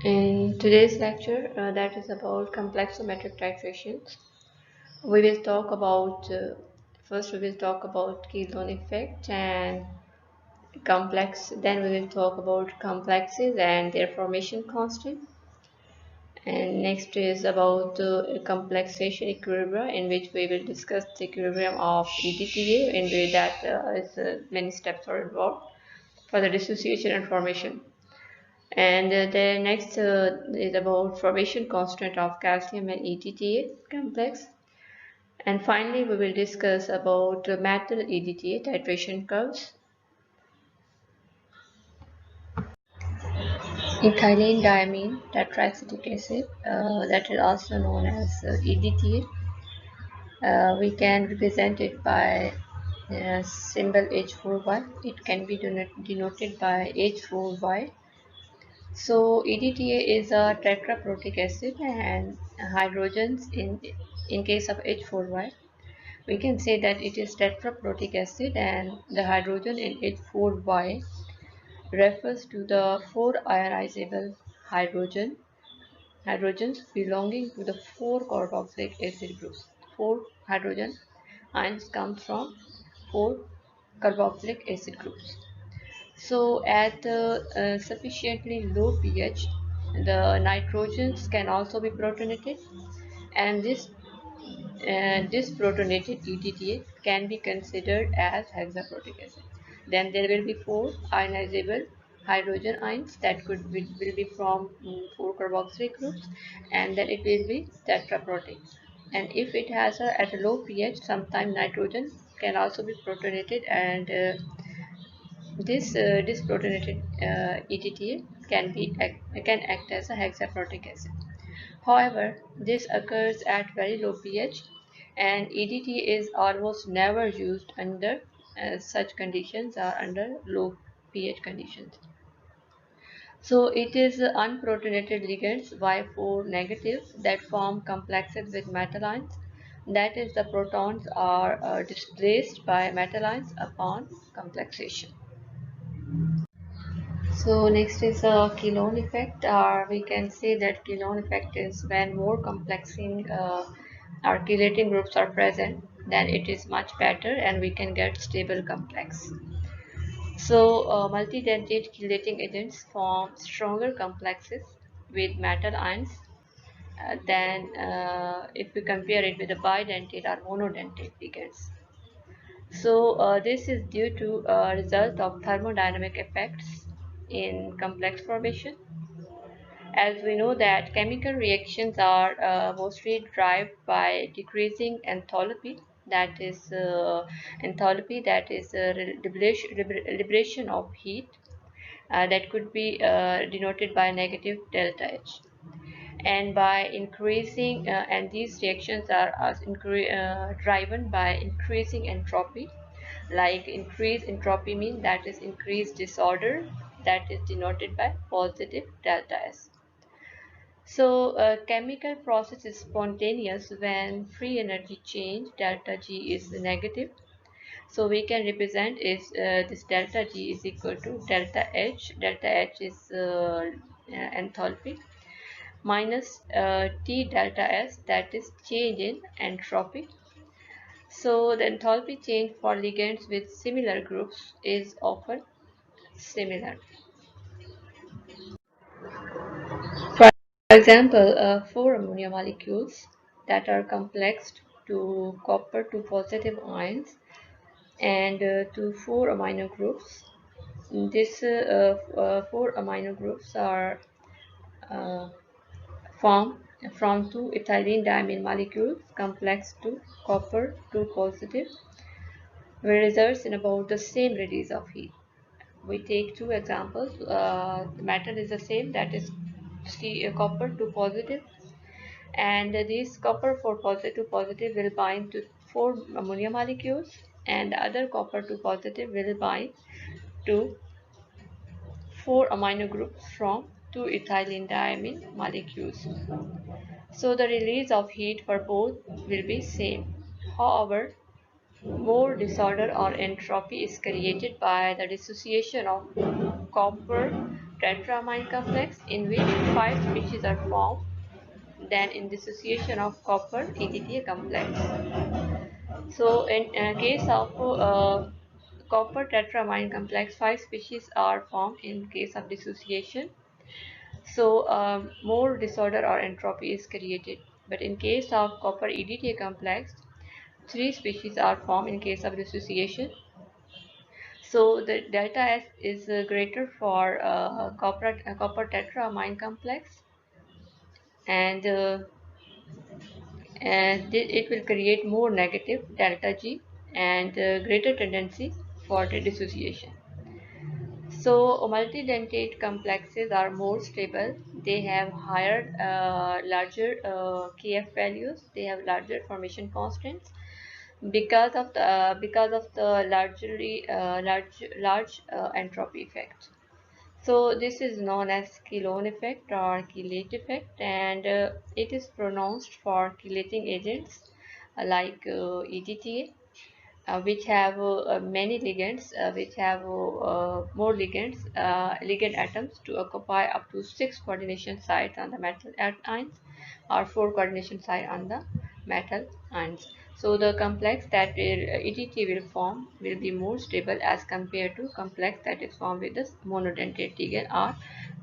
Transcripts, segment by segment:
In today's lecture, that is about complexometric titrations, we will talk about first we will talk about Keystone effect and complex. Then we will talk about complexes and their formation constant. And next is about complexation equilibria, in which we will discuss the equilibrium of EDTA, in which that many steps are involved for the dissociation and formation. And the next is about formation constant of calcium and EDTA complex. And finally, we will discuss about metal EDTA titration curves. Ethylene diamine tetraacetic acid, that is also known as EDTA. We can represent it by symbol H4Y. It can be denoted by H4Y. So EDTA is a tetraprotic acid and hydrogens in case of H4Y. We can say that it is tetraprotic acid, and the hydrogen in H4Y refers to the four ionizable hydrogens belonging to the four carboxylic acid groups. Four hydrogen ions come from four carboxylic acid groups. So at sufficiently low pH, the nitrogens can also be protonated, and this protonated EDTA can be considered as hexaprotic acid. Then there will be four ionizable hydrogen ions that will be from four carboxylic groups, and then it will be tetraprotic. And if it has at a low pH, sometimes nitrogen can also be protonated, and this protonated EDTA can act as a hexaprotic acid. However, this occurs at very low pH, and EDTA is almost never used under such conditions or under low pH conditions. So it is unprotonated ligands Y4 negative that form complexes with metal ions. That is, the protons are displaced by metal ions upon complexation. So next is a Kilon effect. We can say that Kilon effect is when more complexing or chelating groups are present, then it is much better and we can get stable complex. So multidentate chelating agents form stronger complexes with metal ions than if we compare it with the bidentate or monodentate ligands. So this is due to a result of thermodynamic effects in complex formation. As we know that chemical reactions are mostly driven by decreasing enthalpy, that is liberation of heat, that could be denoted by negative delta H, and by increasing and these reactions are driven by increasing entropy, like increased entropy mean that is increased disorder, that is denoted by positive delta S. So a chemical process is spontaneous when free energy change delta G is negative. So we can represent is this delta G is equal to delta H. Delta H is enthalpy minus T delta S, that is change in entropy. So the enthalpy change for ligands with similar groups is often similar. For example, four ammonia molecules that are complexed to copper 2 positive ions and to four amino groups. These four amino groups are uh, formed from two ethylene diamine molecules complex to copper 2 positive, which results in about the same release of heat. We take two examples. The metal is the same, that is copper 2 positive, and this copper 4 positive will bind to four ammonia molecules, and the other copper 2 positive will bind to four amino groups from two ethylene diamine molecules. So the release of heat for both will be same. However, more disorder or entropy is created by the dissociation of copper tetramine complex in which 5 species are formed than in dissociation of copper EDTA complex. So in case of copper tetramine complex, 5 species are formed in case of dissociation. So more disorder or entropy is created. But in case of copper EDTA complex, 3 species are formed in case of dissociation. So the delta S is greater for copper tetramine complex, and it will create more negative delta G and greater tendency for the dissociation. So multidentate complexes are more stable. They have higher, larger Kf values. They have larger formation constants because of the large entropy effect. So this is known as Kilon effect or chelate effect, and it is pronounced for chelating agents like EDTA, which have many ligands, which have more ligands, ligand atoms to occupy up to 6 coordination sites on the metal ions or 4 coordination sites on the metal ions. So the complex that EDT will form will be more stable as compared to complex that is formed with the monodentate ligand or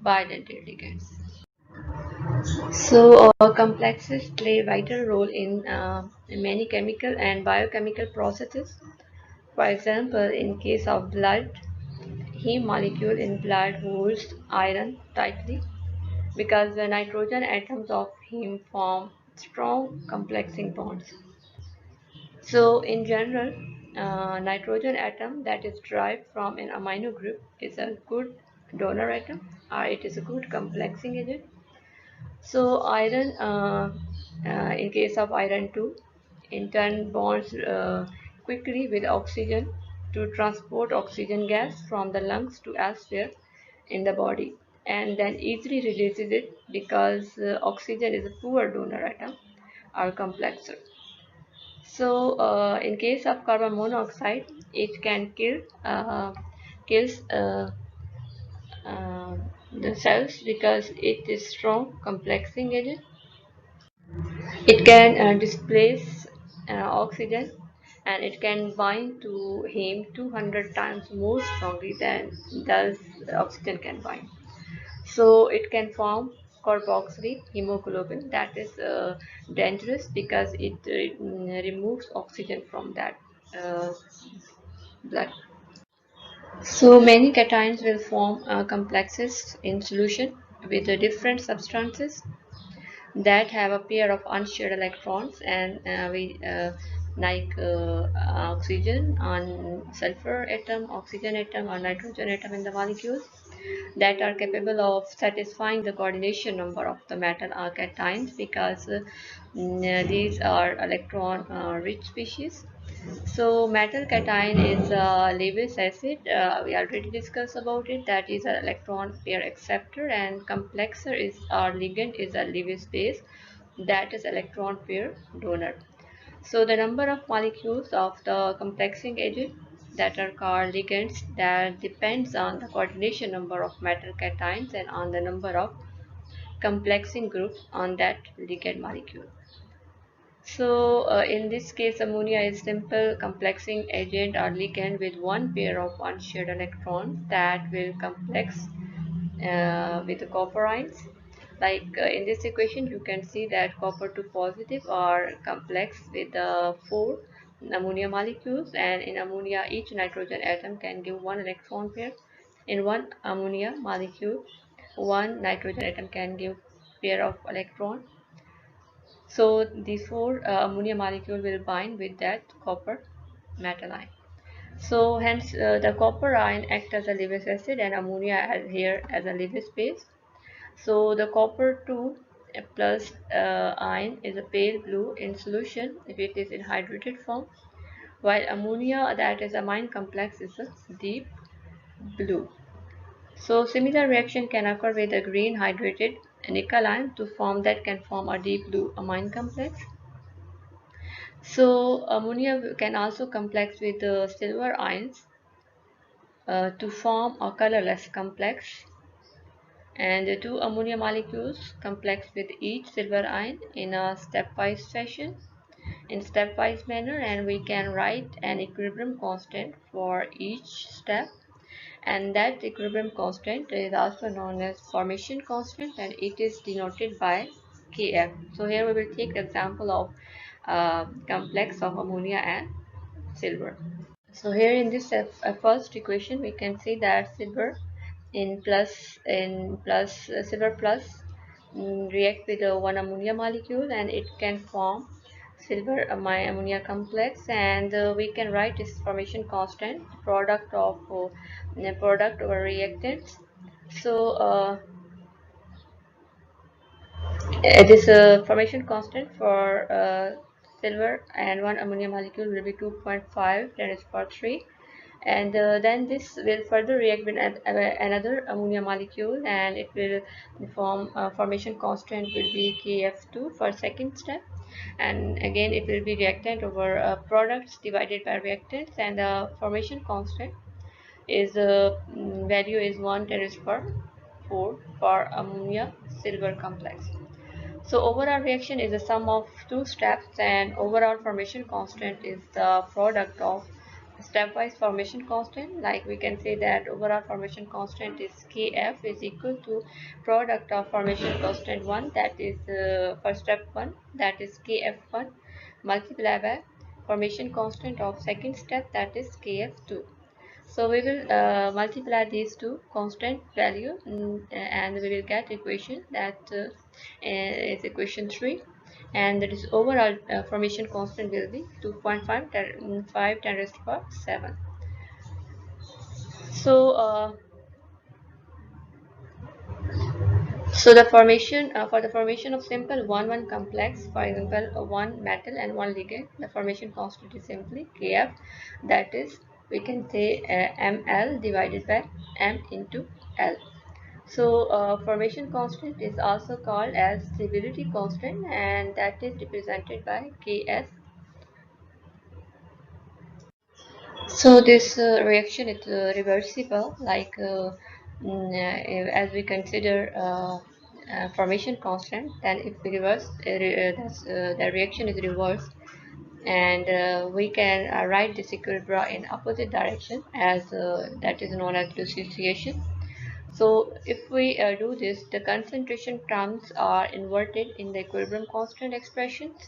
bidentate ligands. So complexes play a vital role in many chemical and biochemical processes. For example, in case of blood, heme molecule in blood holds iron tightly because the nitrogen atoms of heme form strong complexing bonds. So in general, nitrogen atom that is derived from an amino group is a good donor atom, or it is a good complexing agent. So iron, in case of iron 2, in turn bonds quickly with oxygen to transport oxygen gas from the lungs to elsewhere in the body, and then easily releases it because oxygen is a poor donor atom or complexer. So in case of carbon monoxide, it can kills uh, the cells because it is strong complexing agent. It can displace oxygen, and it can bind to heme 200 times more strongly than does oxygen can bind. So it can form carboxylic hemoglobin that is dangerous because it removes oxygen from that uh, blood. So many cations will form complexes in solution with different substances that have a pair of unshared electrons, and we like oxygen on sulfur atom, oxygen atom, or nitrogen atom in the molecules that are capable of satisfying the coordination number of the metal cations because these are electron rich species. So metal cation is Lewis acid. We already discussed about it. That is an electron pair acceptor, and complexer is our ligand is a Lewis base. That is electron pair donor. So the number of molecules of the complexing agent that are called ligands that depends on the coordination number of metal cations and on the number of complexing groups on that ligand molecule. So in this case, ammonia is simple complexing agent or ligand with one pair of unshared electrons that will complex with the copper ions. Like in this equation, you can see that copper 2 positive are complex with the 4 ammonia molecules, and in ammonia, each nitrogen atom can give one electron pair. In one ammonia molecule, one nitrogen atom can give pair of electron. So the 4 ammonia molecule will bind with that copper metal ion. So hence the copper ion acts as a Lewis acid and ammonia here as a Lewis base. So the copper 2 plus ion is a pale blue in solution if it is in hydrated form, while ammonia that is amine complex is a deep blue. So similar reaction can occur with a green hydrated nickel ion to form that can form a deep blue amine complex. So ammonia can also complex with the silver ions to form a colorless complex. and the two ammonia molecules complex with each silver ion in a stepwise manner, and we can write an equilibrium constant for each step, and that equilibrium constant is also known as formation constant, and it is denoted by Kf. So here we will take the example of complex of ammonia and silver. So here in this first equation we can see that silver plus react with one ammonia molecule, and it can form silver ammonia complex, and we can write this formation constant product over reactants. So this formation constant for silver and one ammonia molecule will be 2.5 10 to the power 3, and then this will further react with another ammonia molecule, and it will form formation constant will be Kf2 for second step, and again it will be reactant over products divided by reactants, and the formation constant is value is 1 10 to the power 4 for ammonia silver complex. So overall reaction is a sum of two steps, and overall formation constant is the product of stepwise formation constant. Like we can say that overall formation constant is Kf is equal to product of formation constant 1, that is for step 1, that is Kf1, multiplied by formation constant of second step, that is Kf2. So we will multiply these two constant value, and we will get equation that is equation 3, and that is overall formation constant will be 2.5 5 10 raised to the power 7. So the formation for the formation of simple 1-1 complex, for example one metal and one ligand, the formation constant is simply Kf, that is we can say ml divided by m into L. So formation constant is also called as stability constant, and that is represented by Ks. So this reaction is reversible, like as we consider formation constant, then if we reverse the reaction is reversed, and we can write this equilibrium in opposite direction, as that is known as dissociation. So if we do this, the concentration terms are inverted in the equilibrium constant expressions,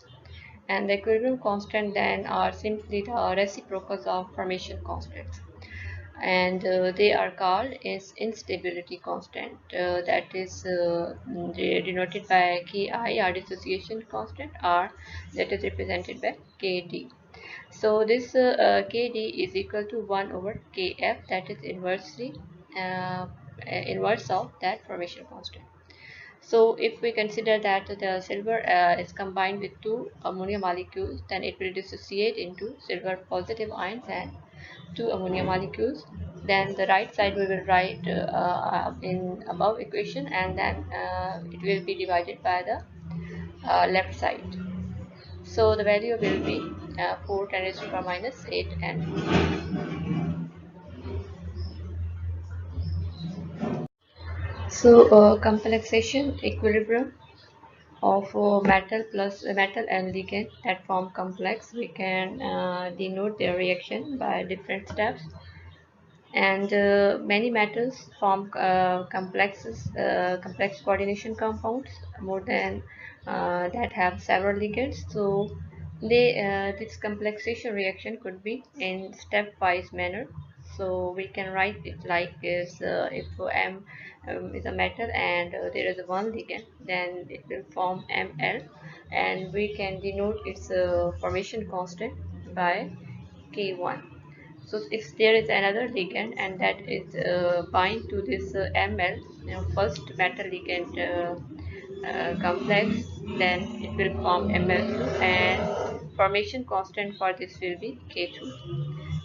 and the equilibrium constant then are simply the reciprocals of formation constants, and they are called as instability constant, that is denoted by Ki, or dissociation constant, or that is represented by Kd. So this Kd is equal to 1 over Kf, that is uh, inverse of that formation constant. So if we consider that the silver is combined with two ammonia molecules, then it will dissociate into silver positive ions and two ammonia molecules. Then the right side we will write in above equation, and then it will be divided by the left side. So the value will be 4 10 raised to the power minus 8 and so complexation equilibrium of metal and ligand that form complex, we can denote their reaction by different steps, and many metals form complex coordination compounds more than that have several ligands. So this complexation reaction could be in stepwise manner. So we can write it like this: if M is a metal and there is one ligand, then it will form Ml, and we can denote its formation constant by K1. So if there is another ligand and that is bind to this Ml, first metal ligand complex, then it will form Ml2, and formation constant for this will be K2.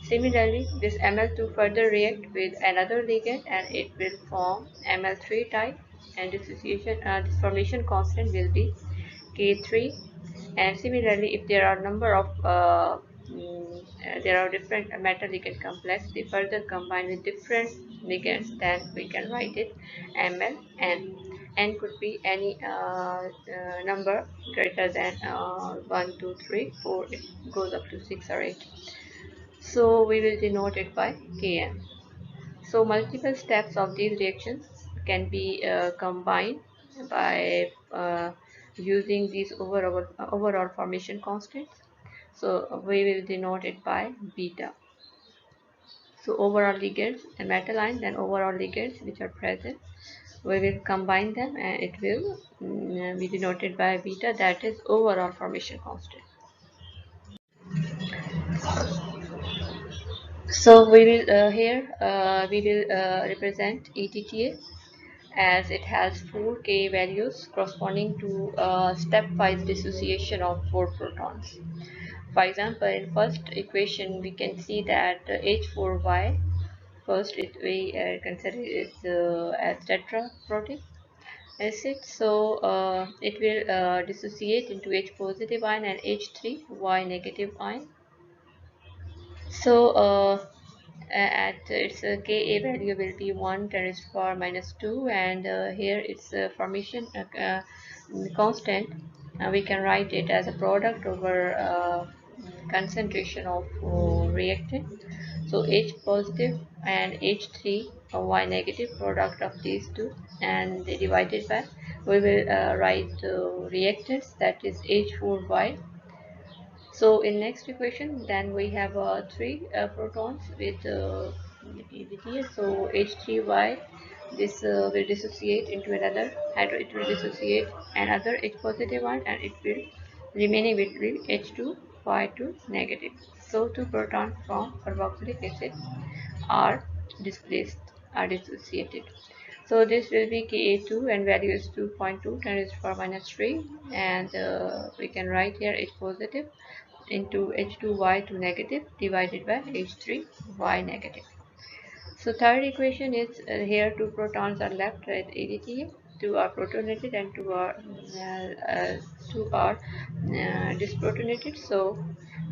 Similarly, this Ml2 further react with another ligand and it will form Ml3 type, and this formation constant will be K3. And similarly, if there are number of there are different metal ligand complex, they further combine with different ligands, then we can write it ml. N could be any number greater than 1, 2, 3, 4. It goes up to 6 or 8. So we will denote it by Kn. So multiple steps of these reactions can be combined by using these overall formation constants. So we will denote it by beta. So overall ligands, a metal ion, then overall ligands which are present, we will combine them and it will be denoted by beta, that is overall formation constant. So we will represent ETTA as it has 4 K values corresponding to stepwise dissociation of 4 protons. For example, in first equation we can see that H4Y, first we consider it as tetraprotic acid, so it will dissociate into H positive ion and H3Y negative ion. So at its Ka value will be 1 10 raised to the power minus 2, and here its formation constant, we can write it as a product over concentration of reactant. So H positive and H3 Y negative, product of these two, and they divided by, we will write reactants, that is H4Y. So in next equation, then we have three protons with here. So H3Y, this will dissociate into another hydro. It will dissociate another H positive ion, and it will remaining will be H2Y2 negative. So two protons from carboxylic acid are displaced, are dissociated. So this will be Ka2 and value is 2.2 10 raised to the power minus 3, and we can write here H positive into H2Y2 negative divided by H3Y negative. So third equation is here two protons are left at ADT, two are protonated and two are disprotonated. So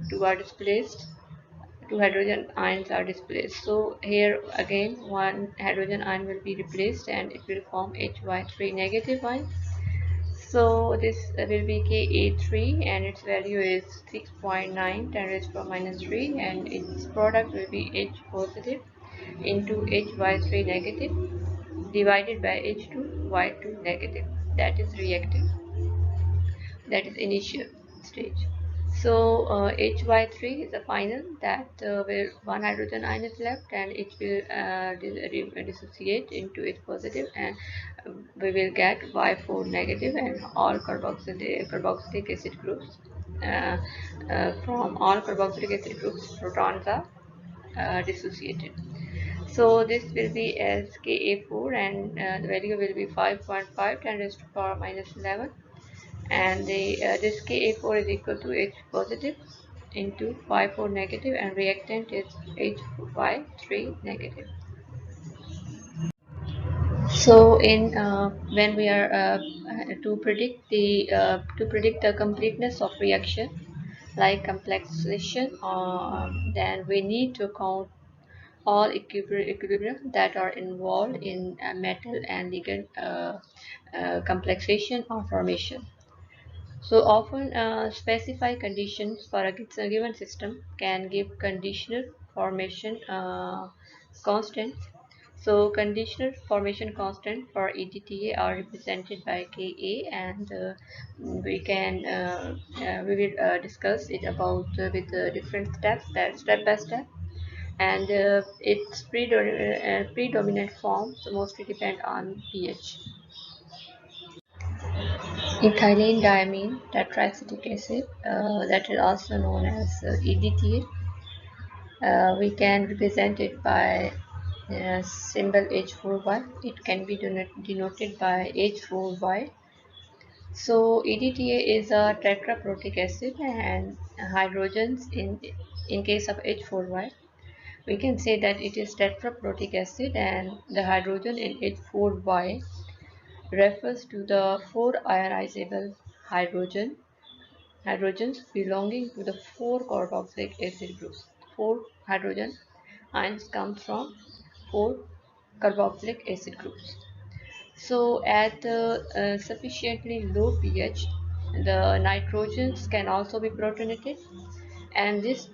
two are displaced, two hydrogen ions are displaced. So here again one hydrogen ion will be replaced and it will form Hy3 negative ion. So this will be Ka3 and its value is 6.9 10 raised to the power minus 3, and its product will be H positive into Hy3 negative divided by H2Y2 negative, that is reactive, that is initial stage. So Hy3 is the final, that where one hydrogen ion is left and it will dissociate into H positive, and we will get Y4 negative, and all carboxylic acid groups, uh, from all carboxylic acid groups protons are dissociated. So this will be as Ka4, and the value will be 5.5 10 raised to the power minus 11, and this Ka4 is equal to H positive into Y4 negative, and reactant is HY3 negative. So in when we are to predict the completeness of reaction like complexation, then we need to count all equilibrium that are involved in metal and ligand complexation or formation. So often specify conditions for a given system can give conditional formation constants. So conditional formation constant for EDTA are represented by Ka, and we will discuss it about with different steps, that step by step, and its predominant forms mostly depend on pH. Ethylene diamine tetraacetic acid, that is also known as EDTA. We can represent it by symbol H4Y. It can be denoted by H4Y. So EDTA is a tetraprotic acid, and hydrogens in case of H4Y, we can say that it is tetraprotic acid, and the hydrogen in H4Y refers to the four ionizable hydrogens belonging to the four carboxylic acid groups. Four hydrogen ions come from four carboxylic acid groups. So at sufficiently low pH, the nitrogens can also be protonated, and this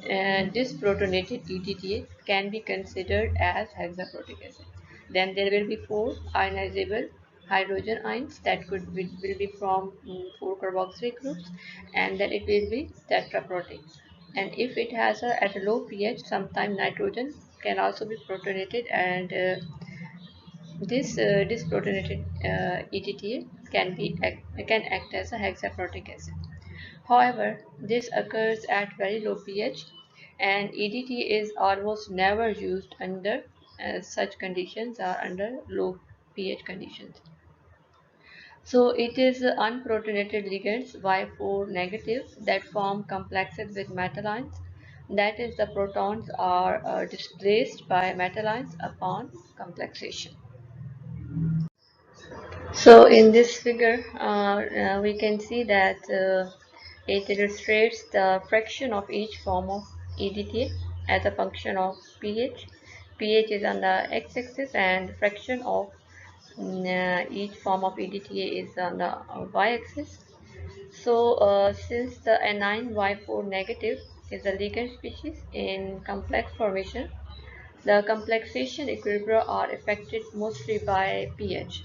protonated EDTA can be considered as hexaprotic acid. Then there will be four ionizable hydrogen ions that will be from four carboxylic groups, and then it will be tetraprotic. And if it has at a low pH, sometimes nitrogen can also be protonated, and this protonated EDTA can act as a hexaprotic acid. However, this occurs at very low pH, and EDT is almost never used under such conditions or under low pH conditions. So it is unprotonated ligands Y4 negative that form complexes with metal ions. That is, the protons are displaced by metal ions upon complexation. So in this figure, we can see that it illustrates the fraction of each form of EDTA as a function of pH. pH is on the x-axis, and fraction of each form of EDTA is on the y-axis. So since the anion Y4 negative is a ligand species in complex formation, the complexation equilibria are affected mostly by pH.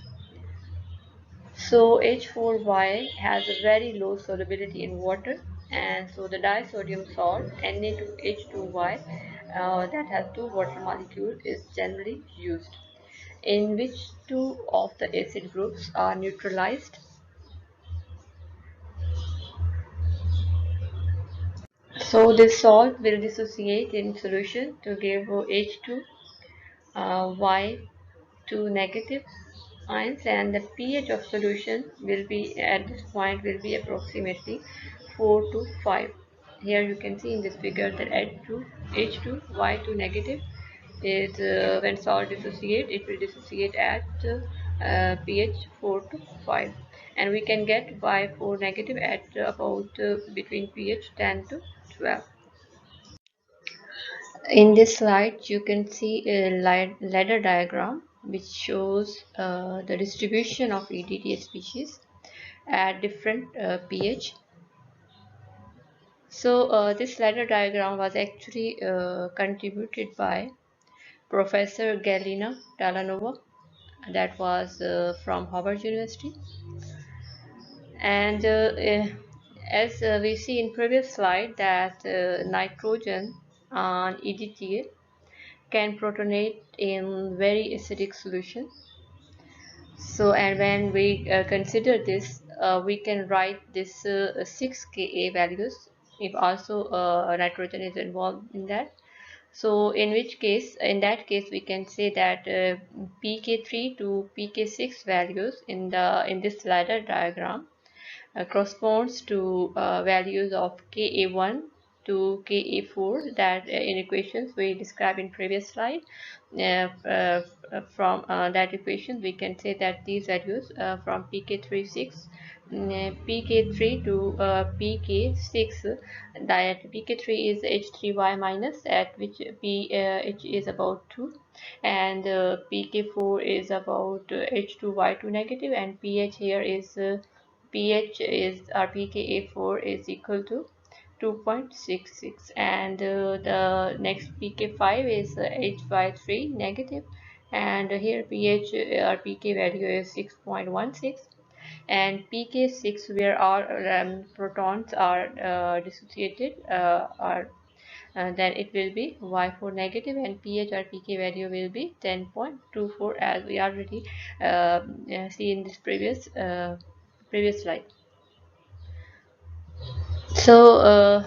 So H4Y has a very low solubility in water, and so the disodium salt Na2H2Y that has two water molecules is generally used, in which two of the acid groups are neutralized. So this salt will dissociate in solution to give H2 Y2 negative ions, and the pH of solution will be at this point will be approximately 4 to 5. Here you can see in this figure that H2 Y2 negative is when salt dissociate, it will dissociate at pH 4 to 5, and we can get Y4 negative at about between pH 10 to 12. In this slide, you can see a ladder diagram which shows the distribution of EDTA species at different pH. So this ladder diagram was actually contributed by Professor Galina Talanova, that was from Harvard University. And as we see in previous slide that nitrogen on EDTA can protonate in very acidic solution. So, and when we consider this, we can write this 6 Ka values if also nitrogen is involved in that. So, in that case, we can say that pK3 to pK6 values in this ladder diagram corresponds to values of Ka1 to Ka4 that in equations we described in previous slide. From that equation we can say that these values from pk36 pk3 to pk6, that pk3 is h3y minus, at which ph is about 2, and pk4 is about h2y2 negative, and pH here is pH is pKa4 is equal to 2.66, and the next pk5 is hy3 negative, and here pH or pK value is 6.16, and pk6 where all protons are dissociated are then it will be y4 negative, and pH or pK value will be 10.24, as we already see in this previous slide. So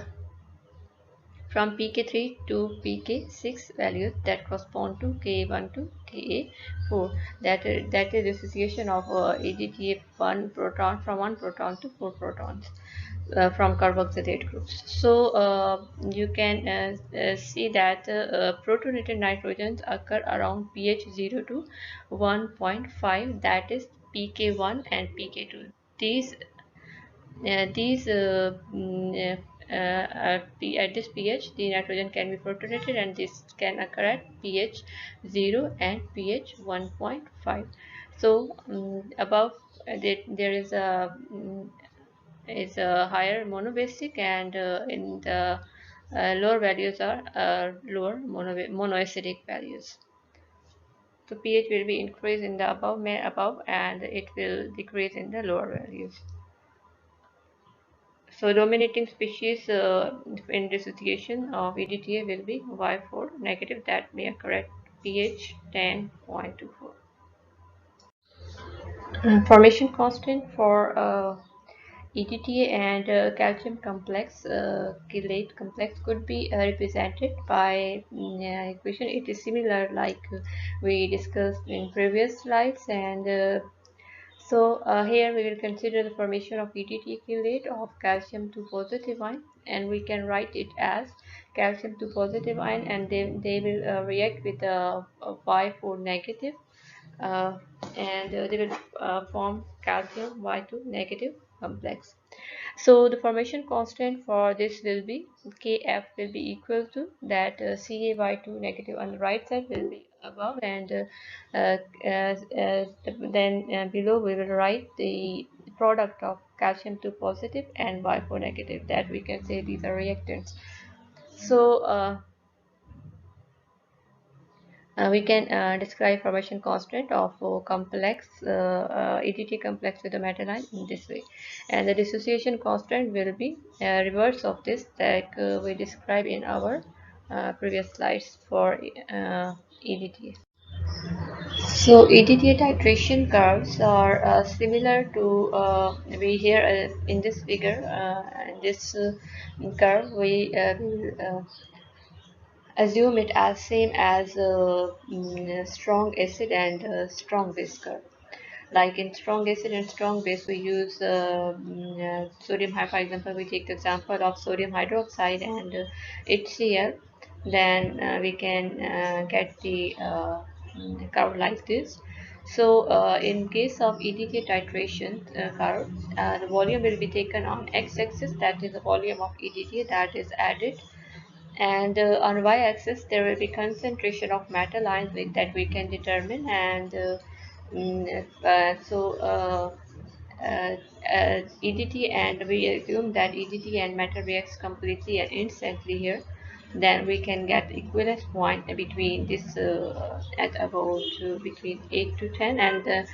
from pk3 to pk6 values that correspond to ka1 to ka4, that is dissociation of EDTA one proton to four protons from carboxylate groups. So you can see that protonated nitrogens occur around pH 0 to 1.5, that is pk1 and pk2. These at this pH, the nitrogen can be protonated, and this can occur at pH 0 and pH 1.5. So above there is a higher monobasic, and in the lower values are lower monoacidic values. So pH will be increased in the above, and it will decrease in the lower values. So dominating species in dissociation of EDTA will be Y4 negative, that may occur at pH 10.24. Formation constant for EDTA and calcium complex chelate complex could be represented by equation. It is similar like we discussed in previous slides, and here we will consider the formation of EDTA chelate of calcium 2 positive ion, and we can write it as calcium 2 positive ion, and they will react with a Y4 negative, uh, and they will form calcium Y2 negative complex. So the formation constant for this will be Kf will be equal to that Ca2 negative on the right side will be above, and uh, then below we will write the product of calcium 2 positive and Y4 negative, that we can say these are reactants. So we can describe formation constant of complex EDT complex with a metal ion in this way, and the dissociation constant will be reverse of this, like we described in our previous slides for EDTA. So EDTA titration curves are similar to we here in this figure. In this curve, we will assume it as same as strong acid and strong base curve. Like in strong acid and strong base, we use sodium hydroxide. For example, we take the example of sodium hydroxide and HCl. Then we can get the curve like this. So in case of EDTA titration curve, the volume will be taken on x-axis, that is the volume of EDTA that is added, and on y-axis there will be concentration of metal ions that we can determine, and EDT, and we assume that EDT and metal reacts completely and instantly here, then we can get equivalence point between this at about between 8 to 10, and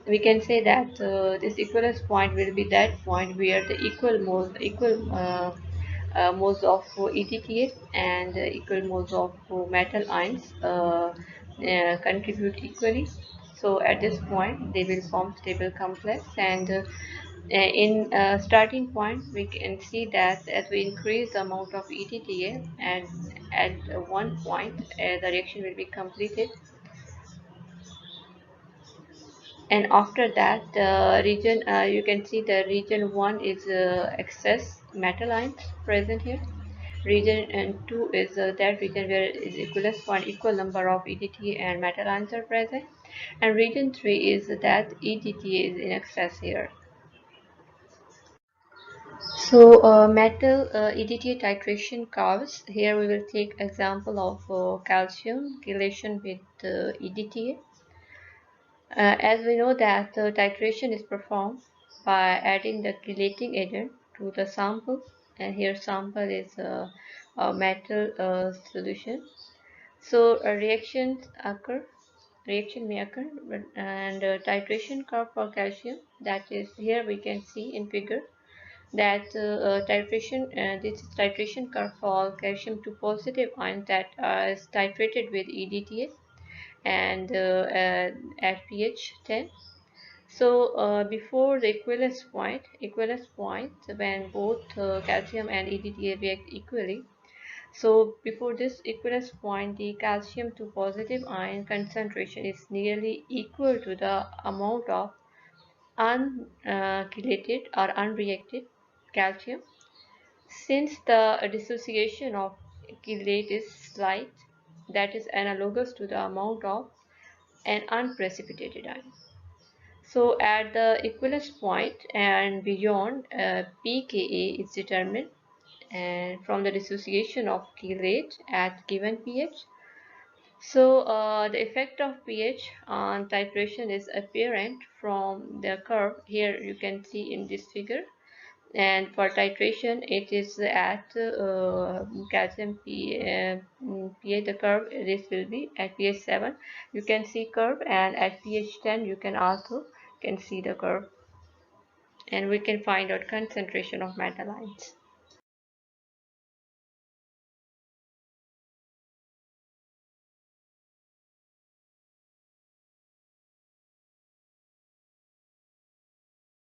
we can say that this equivalence point will be that point where the equal moles of EDTA and equal moles of metal ions contribute equally. So at this point they will form stable complex, and in starting point we can see that as we increase the amount of EDTA, and at one point the reaction will be completed, and after that the region you can see the region 1 is excess metal ions present here. Region and 2 is that region where is equivalence point equal number of EDTA and metal ions are present, and region 3 is that EDTA is in excess here. So metal EDTA titration curves. Here we will take example of calcium chelation with EDTA. As we know that titration is performed by adding the chelating agent to the sample, and here sample is a metal solution. So reaction may occur, and titration curve for calcium, that is here we can see in figure that this is titration curve for calcium 2 positive ion that is titrated with EDTA, and at pH 10. So before the equivalence point when both calcium and EDTA react equally. So before this equivalence point, the calcium 2 positive ion concentration is nearly equal to the amount of unchelated or unreacted calcium. Since the dissociation of chelate is slight, that is analogous to the amount of an unprecipitated ion. So at the equivalence point and beyond, pKa is determined, and from the dissociation of chelate at given pH. So the effect of pH on titration is apparent from the curve here you can see in this figure. And for titration, it is at calcium pH the curve. This will be at pH 7. You can see curve, and at pH 10 you can also can see the curve, and we can find out concentration of metal ions.